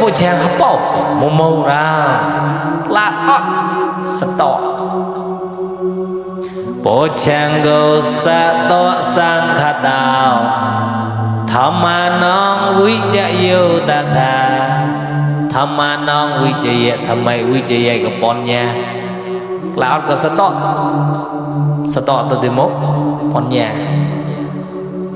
bộ chàng hấp bọc mô mô ra là ớt sạch tọ bộ chàng gồ xa tọ sang khá đào thầm mà nông quý cha yêu ta thà thầm mà nông quý cha yêu thầm mày quý cha yêu của bọn nhà là ớt có sạch tọ tôi tìm mốt bọn nhà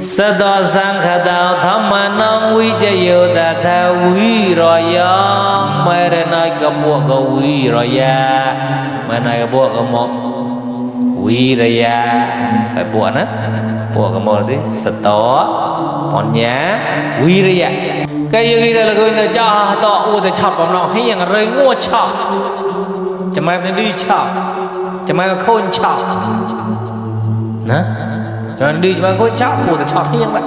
sa đo sang khá đào thầm mà nông quý cha yêu ta thà quý rồi yong mày ra nói có bộ có quý rồi ya mày nói có bộ có một quý rồi ya phải bộ nữa bộ có một tí sa đo bọn nhà quý rồi ya cái gì đó là người ta cho tọ u ta chọc vào nó hayอย่างไรงัวchọcจะไม่เป็นดีชอบจะไม่เป็นคนชอบนะจะไม่ดีจะไม่เป็นคนชอบกูแต่ชอบเฮียงละ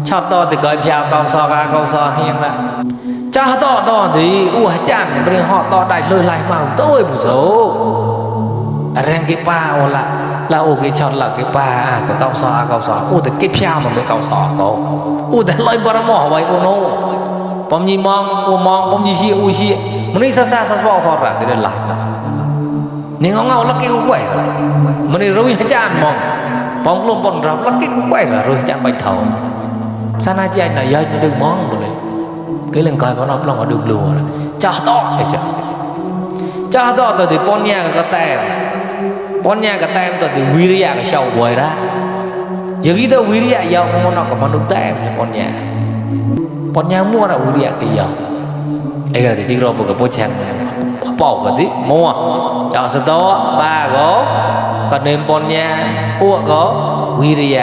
ชอบต่อแต่ก่อยพยาวกองซอกากองซอเฮียงละจ้าต่อดีอู้อาจารย์เรื่องห่อต่อได้เลยไหลมาตัวผู้โสแรงกี่ป้าโอละแล้วโอเคชอบหลักกี่ป้าก็กองซออู้แต่กี่พยาวมันเป็นกองซอเขาอู้แต่ลอยบารมอไว้โอโน่ผมยีมองผมยีชี้อู้ชี้มันนี่ซาสะบอกเขาละเดี๋ยวไหลนี่เขาเงาลักกี้กูแกว่มันนี่รู้ยังจานมองปองลมปนเราลักกี้กูแกว่ละรู้จานใบเถาซานาใจน่ะย้ายดึงมองหมดเลยcái lần coi có nó lòng ở đường lùa cho to hay cho to tôi thì pon nhà cái tem tôi thì vi cái sầu bồi ra giờ khi tôi vi giờ không nó còn đúng tem pon nhà mua là vi cái giờ ấy là thì chỉ rồi một cái bôi chèn bỏ cái tí mua cho số to ba có còn nên pon nhà của có vi